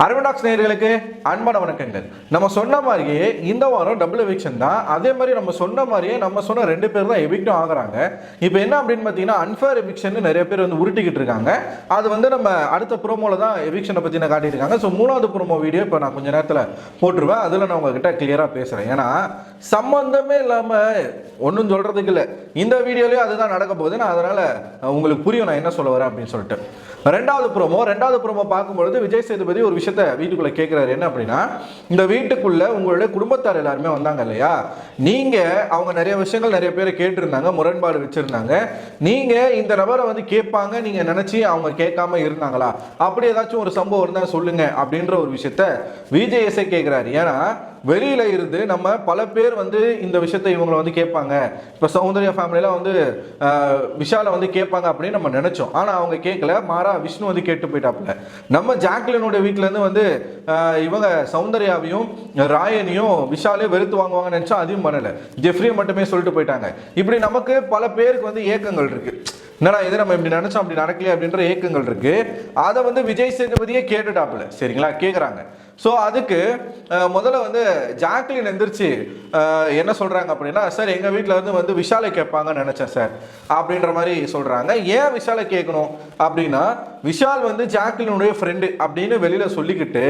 அரவிந்தாக்ஸ் நேயர்களுக்கு அன்பான வணக்கங்கள். நம்ம சொன்ன மாதிரியே இந்த வாரம் டபுள் எவிக்ஷன் தான். அதே மாதிரி நம்ம சொன்ன மாதிரியே நம்ம சொன்ன 2 பேர் தான் எவிக்டும் ஆகுறாங்க. இப்போ என்ன அப்படின்னு பார்த்தீங்கன்னா அன்ஃபேர் எவிக்ஷன் நிறைய பேர் வந்து உருட்டிக்கிட்டு இருக்காங்க. அது வந்து நம்ம அடுத்த ப்ரோமோல தான் எவிக்ஷனை பற்றி நான் காட்டியிருக்காங்க. ஸோ 3வது ப்ரோமோ வீடியோ இப்போ நான் கொஞ்சம் நேரத்தில் போட்டுருவேன். அதில் நான் உங்ககிட்ட கிளியராக பேசுகிறேன். ஏன்னா சம்மந்தமே இல்லாமல் ஒன்றும் சொல்கிறதுக்கு இல்லை. இந்த வீடியோலேயே அதுதான் நடக்க போகுது. நான் அதனால் உங்களுக்கு புரியும் நான் என்ன சொல்ல வரேன் அப்படின்னு சொல்லிட்டு. ரெண்டாவது ப்ரோமோ பார்க்கும்பொழுது விஜய் சேதுபதி ஒரு விஷயத்த வீட்டுக்குள்ள கேட்கிறாரு. என்ன அப்படின்னா, இந்த வீட்டுக்குள்ள உங்களுடைய குடும்பத்தார் எல்லாருமே வந்தாங்க இல்லையா, நீங்க அவங்க நிறைய விஷயங்கள் நிறைய பேர் கேட்டிருந்தாங்க, முரண்பாடு வச்சிருந்தாங்க. நீங்க இந்த நபரை வந்து கேட்பாங்க நீங்க நினைச்சு அவங்க கேட்காம இருந்தாங்களா, அப்படி ஏதாச்சும் ஒரு சம்பவம் இருந்தா சொல்லுங்க அப்படின்ற ஒரு விஷயத்த விஜய் கேட்கிறாரு. ஏன்னா வெளியில இருந்து நம்ம பல பேர் வந்து இந்த விஷயத்தை இவங்களை வந்து கேட்பாங்க. இப்போ சௌந்தர்யா ஃபேமிலியெல்லாம் வந்து விஷாலை வந்து கேட்பாங்க அப்படின்னு நம்ம நினைச்சோம். ஆனால் அவங்க கேட்கல, மாறா விஷ்ணு வந்து கேட்டு போயிட்டாப்புல. நம்ம ஜாக்லினோட வீட்டிலேருந்து வந்து இவங்க சௌந்தர்யாவையும் ராயனையும் விஷாலே வெறுத்து வாங்குவாங்கன்னு நினச்சா அதையும் பண்ணலை. ஜெஃப்ரியை மட்டுமே சொல்லிட்டு போயிட்டாங்க. இப்படி நமக்கு பல பேருக்கு வந்து ஏக்கங்கள் இருக்கு. என்னடா இது நம்ம இப்படி நினைச்சோம் அப்படி நடக்கலையே அப்படின்ற ஏக்கங்கள் இருக்கு. அதை வந்து விஜய் சேதுபதியே கேட்டுட்டாப்புல. சரிங்களா, கேட்குறாங்க. ஸோ அதுக்கு முதல்ல வந்து ஜாக்லின் எந்திரிச்சு என்ன சொல்றாங்க அப்படின்னா, சார் எங்க வீட்டில் வந்து விஷாலை கேட்பாங்கன்னு நினைச்சேன் சார் அப்படின்ற மாதிரி சொல்றாங்க. ஏன் விஷாலை கேட்கணும் அப்படின்னா, விஷால் வந்து ஜாக்லினுடைய ஃப்ரெண்டு அப்படின்னு வெளியில சொல்லிக்கிட்டு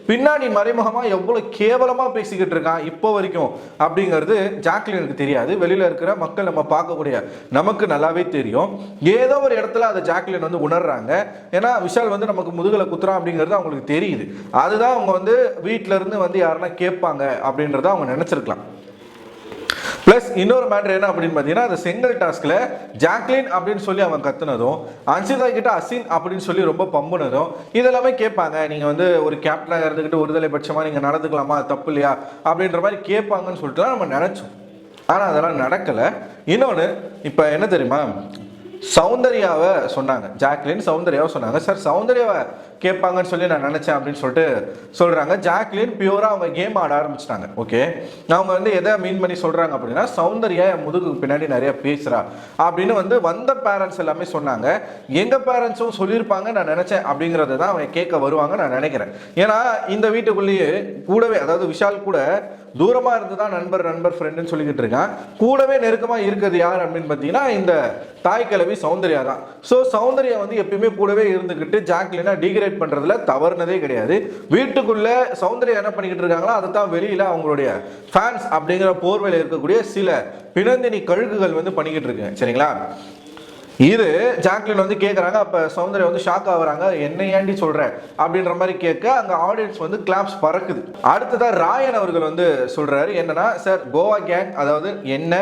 பின்னாடி மறைமுகமா எவ்வளவு கேவலமா பேசிக்கிட்டு இருக்கான் இப்போ வரைக்கும் அப்படிங்கிறது ஜாக்லினுக்கு தெரியாது. வெளியில இருக்கிற மக்கள் நம்ம பார்க்கக்கூடிய நமக்கு நல்லாவே தெரியும். ஏதோ ஒரு இடத்துல அதை ஜாக்லின் வந்து உணர்றாங்க. ஏன்னா விஷால் வந்து நமக்கு முதுகலை குத்துறான் அப்படிங்கிறது அவங்களுக்கு தெரியுது. அதுதான் அவங்க வந்து வீட்டில இருந்து வந்து யாருன்னா கேட்பாங்க அப்படின்றத அவங்க நினைச்சிருக்கலாம். பிளஸ் இன்னொரு மேட்டர் என்ன அப்படின்னு பார்த்தீங்கன்னா, அந்த செங்கல் டாஸ்க்ல ஜாக்லின் அப்படின்னு சொல்லி அவன் கத்துனதும், அன்சிதா கிட்ட அசின் அப்படின்னு சொல்லி ரொம்ப பம்புனதும், இதெல்லாமே கேட்பாங்க. நீங்க வந்து ஒரு கேப்டனாக இருந்துக்கிட்டு ஒருதலை பட்சமா நீங்க நடந்துக்கலாமா, தப்பு இல்லையா அப்படின்ற மாதிரி கேட்பாங்கன்னு சொல்லிட்டு நம்ம நினைச்சோம். ஆனால் அதெல்லாம் நடக்கலை. இன்னொன்று இப்போ என்ன தெரியுமா, சௌந்தர்யாவை சொன்னாங்க, ஜாக்லின் சௌந்தர்யாவை சொன்னாங்க. சார் சௌந்தர்யாவை கேட்பாங்கன்னு சொல்லி நான் நினைச்சேன் அப்படின்னு சொல்லிட்டு சொல்றாங்க. ஜாக்லின் பியூரா அவங்க கேம் ஆட ஆரம்பிச்சிட்டாங்க. ஓகே, அவங்க வந்து எதை மீன் பண்ணி சொல்றாங்க அப்படின்னா, சௌந்தர்யா முதுகுக்கு பின்னாடி நிறைய பேசுறா அப்படின்னு வந்து வந்த பேரண்ட்ஸ் எல்லாமே சொன்னாங்க. எங்க பேரண்ட்ஸும் சொல்லியிருப்பாங்க நான் நினைச்சேன் அப்படிங்கறத தான் அவங்க கேட்க வருவாங்க நான் நினைக்கிறேன். ஏன்னா இந்த வீட்டுக்குள்ளேயே கூடவே, அதாவது விஷால் கூட தூரமா இருந்துதான் நண்பர் ஃப்ரெண்டுன்னு சொல்லிக்கிட்டு இருக்கான். கூடவே நெருக்கமா இருக்கிறது யார் அப்படின்னு பார்த்தீங்கன்னா இந்த தாய் கிழவி சௌந்தர்யா தான். ஸோ சௌந்தர்யா வந்து எப்பயுமே கூடவே இருந்துக்கிட்டு ஜாக்லினா டீக்ரேட் பண்றதுல தவறுனதே கிடையாது. வீட்டுக்குள்ள சௌந்தர்யா என்ன பண்ணிக்கிட்டு இருக்காங்களோ அதை தான் வெளியில அவங்களுடைய ஃபேன்ஸ் அப்படிங்கிற போர்வையில் இருக்கக்கூடிய சில பிணந்தினி கழுகுகள் வந்து பண்ணிக்கிட்டு இருக்கு. சரிங்களா, இது ஜாக்லின் வந்து கேட்குறாங்க. அப்போ சௌந்தர்யா வந்து ஷாக் ஆகுறாங்க. என்ன ஏண்டி சொல்ற அப்படின்ற மாதிரி கேட்க அங்கே ஆடியன்ஸ் வந்து கிளாப்ஸ் பறக்குது. அடுத்ததான் ராயன் அவர்கள் வந்து சொல்றாரு என்னன்னா, சார் கோவா கேங், அதாவது என்ன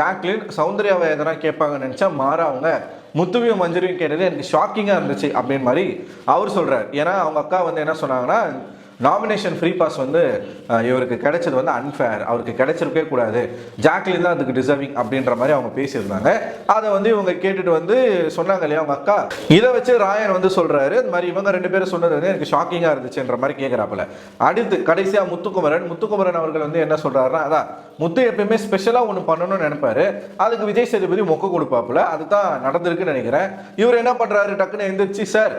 ஜாக்லின் சௌந்தர்யாவை எதனா கேட்பாங்கன்னு நினச்சா மாறா அவங்க முத்துவியும் மஞ்சரியும் கேட்டது எனக்கு ஷாக்கிங்காக இருந்துச்சு அப்படின்னு மாதிரி அவர் சொல்றாரு. ஏன்னா அவங்க அக்கா வந்து என்ன சொன்னாங்கன்னா, நாமினேஷன் ஃப்ரீ பாஸ் வந்து இவருக்கு கிடைச்சது வந்து அன்ஃபேர், அவருக்கு கிடைச்சிருக்கே கூடாது, ஜாக்லின் தான் அதுக்கு டிசர்விங் அப்படின்ற மாதிரி அவங்க பேசியிருந்தாங்க. அதை வந்து இவங்க கேட்டுட்டு வந்து சொன்னாங்க இல்லையா அவங்க அக்கா. இதை வச்சு ராயன் வந்து சொல்றாரு, இந்த மாதிரி இவங்க 2 பேரும் சொன்னது வந்து எனக்கு ஷாக்கிங்காக இருந்துச்சுன்ற மாதிரி கேட்குறாப்புல. அடுத்து கடைசியாக முத்துக்குமரன் அவர்கள் வந்து என்ன சொல்றாருன்னா, அதான் முத்து எப்பயுமே ஸ்பெஷலாக ஒன்று பண்ணணும்னு நினைப்பாரு, அதுக்கு விஜய் சேதுபதி மொக்க கொடுப்பாப்புல. அதுதான் நடந்திருக்குன்னு நினைக்கிறேன். இவர் என்ன பண்றாரு, டக்குன்னு எந்திரிச்சு, சார்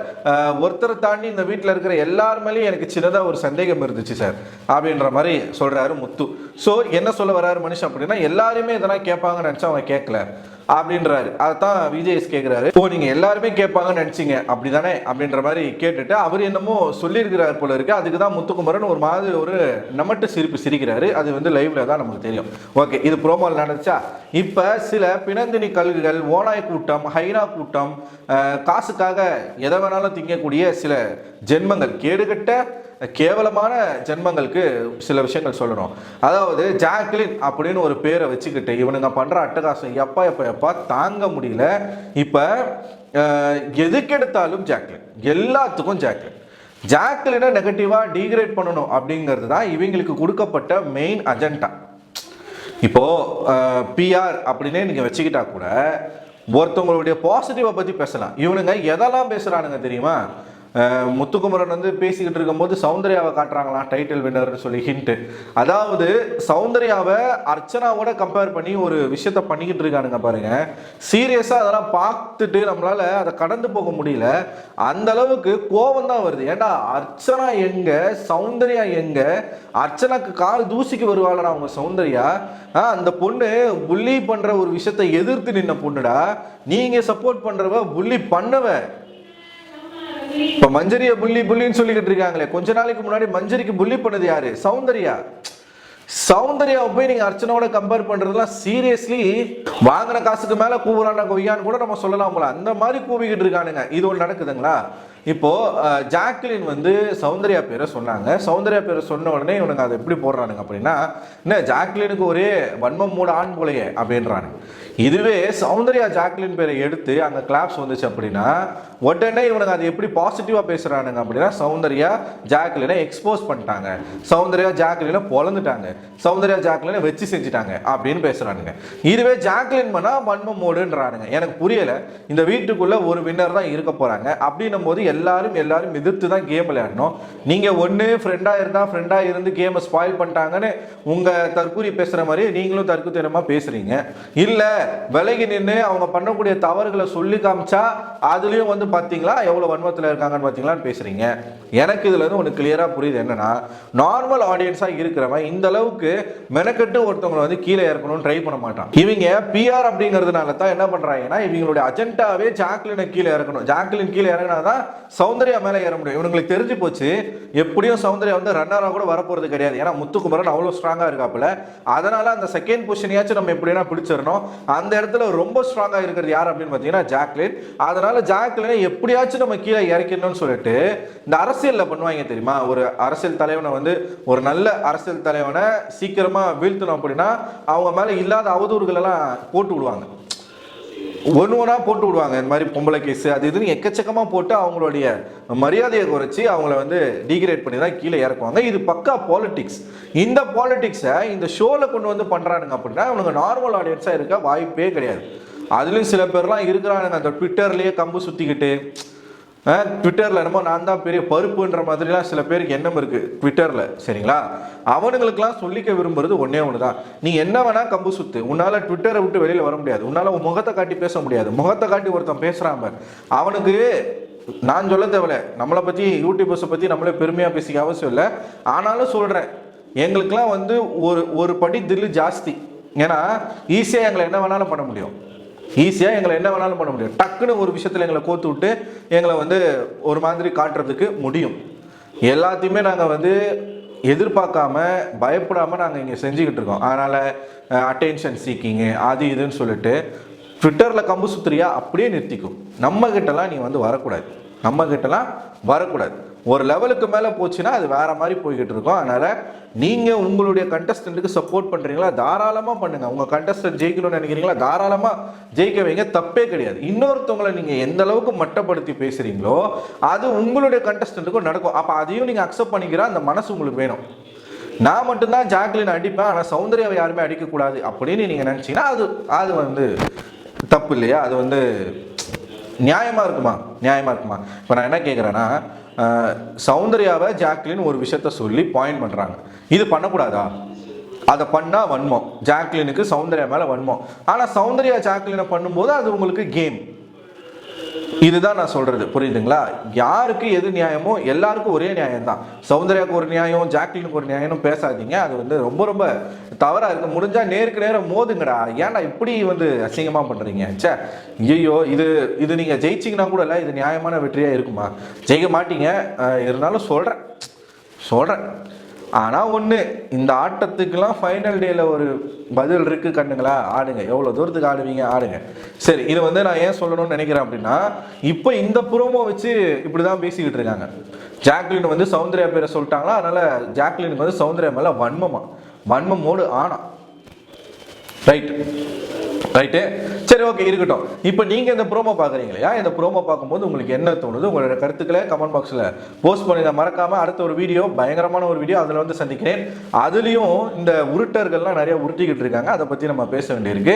ஒருத்தரை தாண்டி இந்த வீட்டில் இருக்கிற எல்லாருமேலேயும் எனக்கு சின்னதாக ஒரு சந்தேகம் இருந்துச்சு சார் அப்படின்ற மாதிரி சொல்றாரு முத்து. ஸோ என்ன சொல்ல வர்றாரு மனுஷன் அப்படின்னா, எல்லாருமே இதெல்லாம் கேட்பாங்கன்னு நினைச்சா அவன் கேட்கல அப்படின்றாரு. அதைத்தான் விஜய் கேட்கிறாரு. ஓ நீங்க எல்லாருமே கேட்பாங்கன்னு நினைச்சீங்க அப்படிதானே அப்படின்ற மாதிரி கேட்டுட்டு அவர் என்னமோ சொல்லியிருக்கிறார் போல இருக்கு. அதுக்கு தான் முத்துக்குமரன் ஒரு மாதிரி ஒரு நமட்டு சிரிப்பு சிரிக்கிறாரு. அது வந்து லைவ்ல தான் நமக்கு தெரியும். ஓகே, இது ப்ரோமோல நடந்துச்சா. இப்ப சில பிணந்தினி கல்குகள், ஓனாய் கூட்டம், ஹைனா கூட்டம், காசுக்காக எதை வேணாலும் திங்கக்கூடிய சில ஜென்மங்கள், கேடுகட்ட கேவலமான ஜென்மங்களுக்கு சில விஷயங்கள் சொல்லணும். அதாவது ஜாக்லின் அப்படின்னு ஒரு பேரை வச்சுக்கிட்டு இவனுங்க பண்ற அட்டகாசம் எப்பா எப்ப எப்பா தாங்க முடியல. இப்ப எதுக்கெடுத்தாலும் ஜாக்லின், எல்லாத்துக்கும் ஜாக்லினை நெகட்டிவா டீக்ரேட் பண்ணணும் அப்படிங்கிறது தான் இவங்களுக்கு கொடுக்கப்பட்ட மெயின் அஜெண்டா. இப்போ பிஆர் அப்படின்னே நீங்க வச்சுக்கிட்டா கூட ஒருத்தவங்களுடைய பாசிட்டிவை பத்தி பேசலாம். இவனுங்க எதெல்லாம் பேசுறானுங்க தெரியுமா, முத்துக்குமரன் வந்து பேசிக்கிட்டு இருக்கும்போது சௌந்தர்யாவை காட்டுறாங்களாம் டைட்டில் வின்னர்னு சொல்லி ஹிண்ட். அதாவது சௌந்தர்யாவை அர்ச்சனாவோட கம்பேர் பண்ணி ஒரு விஷயத்த பண்ணிக்கிட்டு இருக்கானுங்க பாருங்க. சீரியஸா அதெல்லாம் பார்த்துட்டு நம்மளால அதை கடந்து போக முடியல. அந்த அளவுக்கு கோபம் தான் வருது. ஏண்டா அர்ச்சனா எங்க, சௌந்தர்யா எங்க? அர்ச்சனாக்கு கால் தூசிக்கு வருவாளா அவங்க சௌந்தர்யா? அந்த பொண்ணு புள்ளி பண்ற ஒரு விஷயத்தை எதிர்த்து நின்ன பொண்ணுடா. நீங்க சப்போர்ட் பண்றவ புள்ளி பண்ணவ. இப்ப மஞ்சரிய புள்ளி புள்ளின்னு சொல்லிக்கிட்டு இருக்காங்களே, கொஞ்ச நாளைக்கு முன்னாடி மஞ்சரிக்கு புள்ளி பண்ணது யாரு? சௌந்தர்யா. சௌந்தர்யாவை போய் நீங்க அர்ச்சனாவோட கம்பேர் பண்றதுலாம் சீரியஸ்லி வாங்கின காசுக்கு மேல கூவுறான கொய்யான்னு கூட நம்ம சொல்லலாம் போல. அந்த மாதிரி கூவிக்கிட்டு இருக்கானுங்க. இது ஒன்று நடக்குதுங்களா? இப்போ ஜாக்லின் வந்து சௌந்தர்யா பேரை சொன்னாங்க. சௌந்தர்யா பேரை சொன்ன உடனே இவனுங்க அதை எப்படி போடுறானுங்க அப்படின்னா, என்ன ஜாக்லினுக்கு ஒரே வன்மம் மூட ஆண் போலையே அப்படின்றானுங்க. இதுவே சௌந்தர்யா ஜாக்லின் பேரை எடுத்து அங்கே கிளாப்ஸ் வந்துச்சு அப்படின்னா உடனே இவனுங்க அதை எப்படி பாசிட்டிவாக பேசுகிறானுங்க அப்படின்னா, சௌந்தர்யா ஜாக்லினை எக்ஸ்போஸ் பண்ணிட்டாங்க, சௌந்தர்யா ஜாக்லினை பொழந்துட்டாங்க, சௌந்தர்யா ஜாக்லினை வச்சு செஞ்சுட்டாங்க அப்படின்னு பேசுகிறானுங்க. இதுவே ஜாக்லின் பண்ணால் வன்மம் மோடுன்றானுங்க. எனக்கு புரியலை. இந்த வீட்டுக்குள்ளே ஒரு வின்னர் தான் இருக்க போகிறாங்க. அப்படின்னும் போது எல்லாரும் எதிர்த்து தான் கேம் விளையாடணும். நீங்கள் ஒன்று ஃப்ரெண்டாக இருந்து கேமை ஸ்பாயில் பண்ணிட்டாங்கன்னு உங்கள் தற்கூரி பேசுகிற மாதிரி நீங்களும் தற்குத்தனமாக பேசுகிறீங்க. இல்லை விலகி நின்று அவங்க பண்ணக்கூடிய தவறுகளை சொல்லி காமிச்சா அதுலேயும் வந்து பார்த்தீங்களா எவ்வளோ வன்மத்தில் இருக்காங்கன்னு பார்த்தீங்களான்னு பேசுகிறீங்க. எனக்கு இதில் இருந்து ஒன்று கிளியராக புரியுது. என்னன்னா, நார்மல் ஆடியன்ஸாக இருக்கிறவன் இந்த அளவுக்கு மெனக்கெட்டு ஒருத்தவங்களை வந்து கீழே இறக்கணும்னு ட்ரை பண்ண மாட்டான். இவங்க பிஆர் அப்படிங்கிறதுனால தான் என்ன பண்ணுறாங்கன்னா, இவங்களுடைய அஜெண்டாவே ஜாக்லினை கீழே இறக்கணும். ஜாக்லின் கீழே இறங்கினாதான் சௌந்தர்யா மேலே ஏற முடியும். இவங்களுக்கு தெரிஞ்சு போச்சு எப்படியும் சௌந்தர்யா வந்து ரன்னராக கூட வரப்போகிறது கிடையாது. ஏன்னா முத்துக்குமரன் அவ்வளோ ஸ்ட்ராங்காக இருக்காப்புல. அதனால அந்த செகண்ட் பொசிஷனையாச்சும் நம்ம எப்படின்னா பிடிச்சிடணும். அந்த இடத்துல ரொம்ப ஸ்ட்ராங்காக இருக்கிறது யார் அப்படின்னு பார்த்தீங்கன்னா ஜாக்லின். அதனால ஜாக்லினை எப்படியாச்சும் நம்ம கீழே இறக்கணும்னு சொல்லிட்டு இந்த அரசியலில் பண்ணுவாங்க தெரியுமா? ஒரு அரசியல் தலைவனை வந்து ஒரு நல்ல அரசியல் தலைவனை சீக்கிரமாக வீழ்த்தணும் அப்படின்னா அவங்க மேலே இல்லாத அவதூறுகள் எல்லாம் போட்டு விடுவாங்க. ஒன்று போட்டு விடுவாங்க. இந்த மாதிரி பொம்பளை கேஸு அது இதுன்னு எக்கச்சக்கமாக போட்டு அவங்களுடைய மரியாதையை குறைச்சி அவங்கள வந்து டிகிரேட் பண்ணி தான் கீழே இறக்குவாங்க. இது பக்கா பாலிடிக்ஸ். இந்த பாலிடிக்ஸை இந்த ஷோவில் கொண்டு வந்து பண்ணுறானுங்க அப்படின்னா அவனுங்க நார்மல் ஆடியன்ஸாக இருக்க வாய்ப்பே கிடையாது. அதுலேயும் சில பேர்லாம் இருக்கிறானுங்க அந்த ட்விட்டர்லேயே கம்பு சுற்றிக்கிட்டு, ட்விட்டரில் என்னமோ நான் தான் பெரிய பருப்புன்ற மாதிரிலாம் சில பேருக்கு எண்ணம் இருக்குது ட்விட்டரில். சரிங்களா? அவனுங்களுக்கெல்லாம் சொல்லிக்க விரும்புறது ஒன்றே ஒன்று தான். நீ என்ன வேணால் கம்பு சுற்று, உன்னால் ட்விட்டரை விட்டு வெளியில் வர முடியாது. உன்னால் உன் முகத்தை காட்டி பேச முடியாது. முகத்தை காட்டி ஒருத்தன் பேசுகிறான் அவனுக்கு நான் சொல்ல தேவையில்ல. நம்மளை பற்றி யூடியூபர்ஸை பற்றி நம்மளே பெருமையாக பேசிக்க அவசியம் இல்லை. ஆனாலும் சொல்கிறேன், எங்களுக்கெல்லாம் வந்து ஒரு படி தில்லு ஜாஸ்தி. ஏன்னா ஈஸியாக எங்களை என்ன வேணாலும் பண்ண முடியும். ஈஸியாக எங்களை என்ன வேணாலும் பண்ண முடியும். டக்குன்னு ஒரு விஷயத்தில் எங்களை கோத்து விட்டு எங்களை வந்து ஒரு மாதிரி காட்டுறதுக்கு முடியும். எல்லாத்தையுமே நாங்கள் வந்து எதிர்பார்க்காம பயப்படாமல் நாங்கள் இங்கே செஞ்சுக்கிட்டு இருக்கோம். அதனால் அட்டென்ஷன் சீக்கிங்கு அது இதுன்னு சொல்லிட்டு ட்விட்டரில் கம்பு சுத்திரியா அப்படியே நிறுத்திக்கும். நம்மக்கிட்டலாம் நீ வந்து வரக்கூடாது. நம்மக்கிட்டலாம் வரக்கூடாது. ஒரு லெவலுக்கு மேலே போச்சுன்னா அது வேற மாதிரி போய்கிட்டு இருக்கும். அதனால் நீங்கள் உங்களுடைய கண்டஸ்டண்ட்டுக்கு சப்போர்ட் பண்ணுறீங்களா, தாராளமாக பண்ணுங்கள். உங்கள் கண்டஸ்டன்ட் ஜெயிக்கணும்னு நினைக்கிறீங்களா, தாராளமாக ஜெயிக்க வைங்க, தப்பே கிடையாது. இன்னொருத்தவங்களை நீங்கள் எந்த அளவுக்கு மட்டப்படுத்தி பேசுகிறீங்களோ அது உங்களுடைய கண்டஸ்டண்ட்டுக்கும் நடக்கும். அப்போ அதையும் நீங்கள் அக்செப்ட் பண்ணிக்கிற அந்த மனசு உங்களுக்கு வேணும். நான் மட்டும்தான் ஜாக்லின் அடிப்பேன், ஆனால் சௌந்தர்யாவை யாருமே அடிக்கக்கூடாது அப்படின்னு நீங்கள் நினச்சிங்கன்னா அது வந்து தப்பு இல்லையா? அது வந்து நியாயமாக இருக்குமா? இப்போ நான் என்ன கேட்குறேன்னா, சௌந்தர்யாவை ஜாக்லின் ஒரு விஷயத்த சொல்லி பாயிண்ட் பண்ணுறாங்க. இது பண்ணக்கூடாதா? அதை பண்ணால் வன்மம். ஜாக்லினுக்கு சௌந்தர்யா மேலே வன்மம். ஆனால் சௌந்தர்யா ஜாக்லினை பண்ணும்போது அது உங்களுக்கு கேம். இதுதான் நான் சொல்றது, புரியுதுங்களா? யாருக்கு எது நியாயமோ எல்லாருக்கும் ஒரே நியாயம் தான். சௌந்தர்யாவுக்கு ஒரு நியாயம், ஜாக்லினுக்கு ஒரு நியாயம்னு பேசாதீங்க. அது வந்து ரொம்ப ரொம்ப தவறாக இருக்கு. முடிஞ்சா நேருக்கு நேரம் மோதுங்கடா. ஏன்டா இப்படி வந்து அசிங்கமாக பண்ணுறீங்க? சே, ஐயோ, இது நீங்கள் ஜெயிச்சிங்கன்னா கூட இல்லை, இது நியாயமான வெற்றியாக இருக்குமா? ஜெயிக்க மாட்டீங்க. இருந்தாலும் சொல்கிறேன். ஆனால் ஒன்று, இந்த ஆட்டத்துக்கெல்லாம் ஃபைனல் டேயில் ஒரு பதில் இருக்குது கண்ணுங்களா. ஆடுங்க, எவ்வளோ தூரத்துக்கு ஆடுவீங்க ஆடுங்க. சரி, இதை வந்து நான் ஏன் சொல்லணும்னு நினைக்கிறேன் அப்படின்னா, இப்போ இந்த புறமோ வச்சு இப்படி தான் பேசிக்கிட்டு இருக்காங்க. ஜாக்லின் வந்து சௌந்தர்யா பேரை சொல்லிட்டாங்களா, அதனால் ஜாக்லினுக்கு வந்து சௌந்தர்யா மேலே வன்மமோடு ஆனா ரைட்டு. சரி, ஓகே, இருக்கட்டும். இப்போ நீங்க இந்த ப்ரோமோ பாக்குறீங்க இல்லையா? இந்த ப்ரோமோ பார்க்கும்போது உங்களுக்கு என்ன தோணுது? உங்களோட கருத்துக்களை கமெண்ட் பாக்ஸ்ல போஸ்ட் பண்ணுங்க. மறக்காம அடுத்த ஒரு வீடியோ, பயங்கரமான ஒரு வீடியோ அதுல வந்து சந்திக்கிறேன். அதுலயும் இந்த உருட்டர்கள்லாம் நிறைய உருட்டிக்கிட்டு இருக்காங்க, அதை பத்தி நம்ம பேச வேண்டியிருக்கு.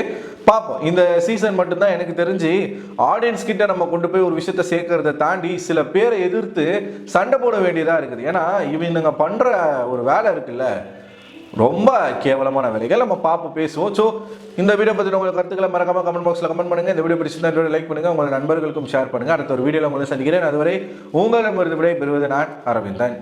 பார்ப்போம். இந்த சீசன் மட்டும்தான் எனக்கு தெரிஞ்சு ஆடியன்ஸ் கிட்ட நம்ம கொண்டு போய் ஒரு விஷயத்தை சேர்க்கறதை தாண்டி சில பேரை எதிர்த்து சண்டை போட வேண்டியதா இருக்குது. ஏன்னா இவங்க பண்ற ஒரு வேலை இருக்குல்ல, ரொம்ப கேவலமான வேலைகள். நம்ம பார்ப்போம், பேசுவோம். ஸோ இந்த வீடியோ பற்றி உங்கள் கருத்துக்களை மறக்காம கமெண்ட் பாக்ஸில் கமெண்ட் பண்ணுங்க. இந்த வீடியோ பிடிச்சிருந்தா லைக் பண்ணுங்க, உங்கள் நண்பர்களுக்கும் ஷேர் பண்ணுங்க. அடுத்த ஒரு வீடியோவில் உங்களை சந்திக்கிறேன். அதுவரை உங்களிடமிருந்து விடை பெறுவது நான் அரவிந்தன்.